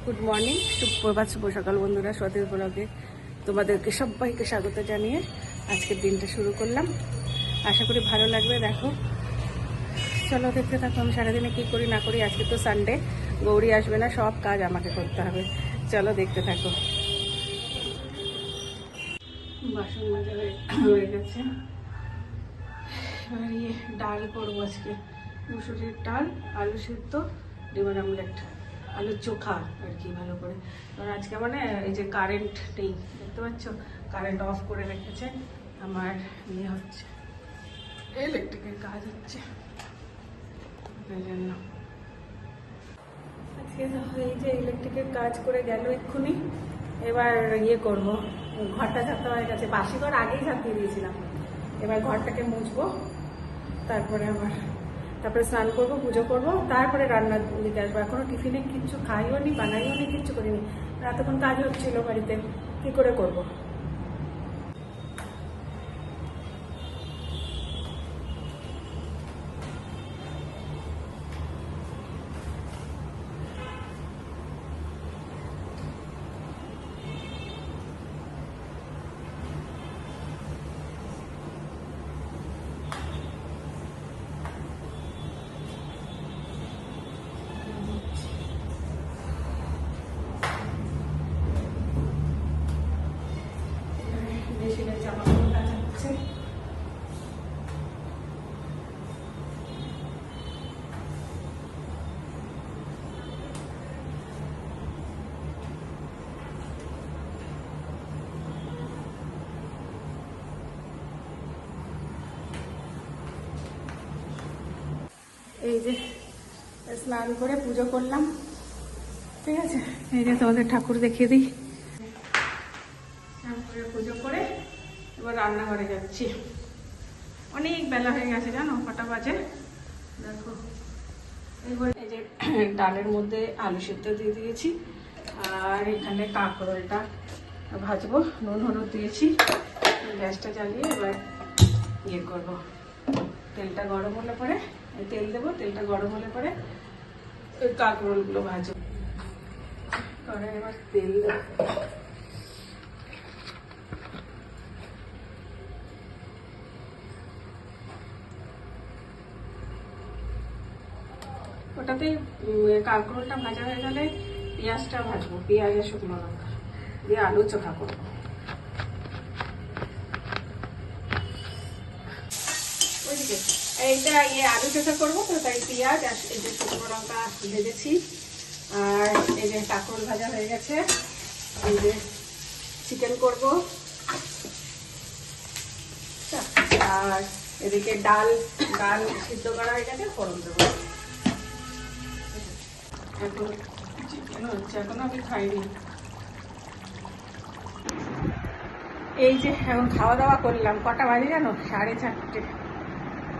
Good morning, সুপ্রভাত, শুভ সকাল বন্ধুরা। সতেজ ব্লগে তোমাদেরকে সবাইকে স্বাগত জানিয়ে আজকের দিনটা শুরু করলাম। আশা করি ভালো লাগবে। দেখো, চলো দেখতে থাকো আমি সারাদিনে কী করি না করি। আজকে তো সানডে, গৌরী আসবে না, সব কাজ আমাকে করতে হবে। চলো দেখতে থাকো। বাসন মাজা হয়ে গেছে। এবার ডাল করবো আজকে, মুসুরির ডাল, আলু সিদ্ধ, ডিমের আমলেট, আলুর চোখা আর কি ভালো করে। কারণ আজকে মানে এই যে কারেন্ট নেই, দেখতে পাচ্ছ কারেন্ট অফ করে রেখেছে। আমার হচ্ছে ইলেকট্রিকের কাজ হচ্ছে, এই জন্য আজকে এই যে ইলেকট্রিকের কাজ করে গেল এক্ষুনি। এবার করবো, ঘরটা ঝাঁপতে হয়ে গেছে। বাসি ঘর আগেই ঝাঁপিয়ে দিয়েছিলাম, এবার ঘরটাকে মুছবো। তারপরে স্নান করবো, পুজো করবো, তারপরে রান্নার দিকে আসবো। এখনো টিফিনে কিচ্ছু খাইও নি, বানাইও নি, কিচ্ছু করিনি। এতক্ষণ কাজ হচ্ছিল বাড়িতে, কি করে করবো। এই যে স্নান করে পুজো করলাম, ঠিক আছে। এই যে তোমাদের ঠাকুর দেখিয়ে দিই। স্নান করে পুজো করে এবার রান্নাঘরে যাচ্ছি। অনেক বেলা হয়ে গেছে জানো, কটা বাজে দেখো। এই যে ডালের মধ্যে আলু সিদ্ধ দিয়ে দিয়েছি, আর এখানে কাঁকরোলটা ভাজবো, নুন হলুদ দিয়েছি। গ্যাসটা জ্বালিয়ে এবার করবো। তেলটা গরম হলে পরে তেল দেবো, তেলটা গরম হলে পরে ওই কাঁকরোলগুলো ভাজবো। পরে এবার তেল দেবো। ওটাতেই কাঁকরোলটা ভাজা হয়ে গেলে পেঁয়াজটা ভাজবো, পেঁয়াজ আর শুকনো লঙ্কা দিয়ে আলু চোখা করবো। ওইদিকে এইটা আলু চোখা করবো তো, তাই পেঁয়াজ আর এই যে শুকনো লঙ্কা ভেজেছি, আর এই যে কাঁকরোল ভাজা হয়ে গেছে। এই যে চিকেন করবো, আর এদিকে ডাল সিদ্ধ করা হয়ে গেছে, ফোড়ন দেবো। এখন চিকেন হচ্ছে, এখনো আমি খাইনি। এই যে এখন খাওয়া দাওয়া করলাম, কটা বাজে জানো, 4:30।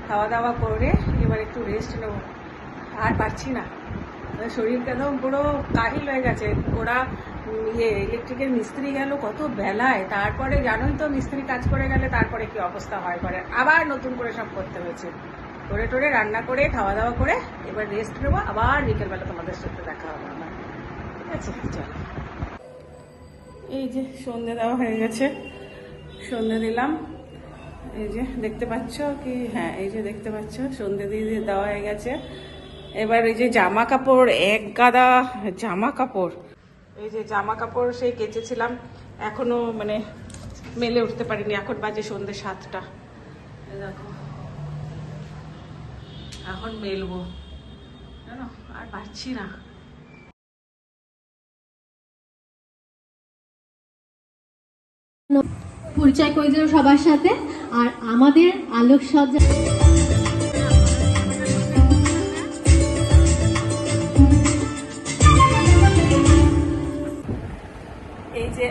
খাওয়া দাওয়া করে এবার একটু রেস্ট নেবো, আর পারছি না। শরীরটা একদম পুরো কাহিল হয়ে গেছে। ওরা ইলেকট্রিকের মিস্ত্রি গেল কত বেলায়, তারপরে জানোই তো মিস্ত্রি কাজ করে গেলে তারপরে কি অবস্থা হয় পরে, আবার নতুন করে সব করতে হয়েছে। করে টোরে রান্না করে খাওয়া দাওয়া করে এবার রেস্ট নেবো, আবার বিকেলবেলা তোমাদের সাথে দেখা হবে আমার, ঠিক আছে। চলো, এই যে সন্ধে দেওয়া হয়ে গেছে, সন্ধে দিলাম। এই যে দেখতে পাচ্ছ কি, হ্যাঁ এই যে দেখতে পাচ্ছ সন্ধে দিয়ে দেওয়া হয়ে গেছে। এবার এই যে জামা কাপড়, এক গাদা জামা কাপড়, এই যে জামা কাপড় সেই কেচেছিলাম, এখনো মানে মেলে উঠতে পারিনি। এখন বাজে সন্ধে 7টা, দেখো এখন মেলবো জানো, আর পারছি না। পরিচয় করে দিল সবার সাথে। আর আমাদের আলোকসজ্জা, এই যে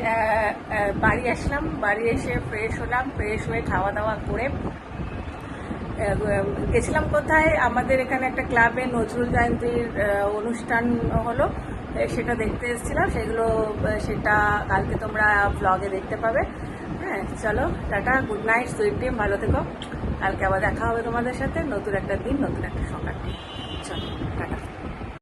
বাড়ি আসলাম, বাড়ি এসে ফ্রেশ হলাম, ফ্রেশ হয়ে খাওয়া দাওয়া করে গেছিলাম কোথায়, আমাদের এখানে একটা ক্লাবে নজরুল জয়ন্তীর অনুষ্ঠান হলো, সেটা দেখতে এসেছিলাম। সেটা কালকে তোমরা ব্লগে দেখতে পাবে। হ্যাঁ চলো, tata, good night, sweet dream, ভালো থেকো। কালকে আবার দেখা হবে তোমাদের সাথে, নতুন একটা দিন, নতুন একটা সকাল।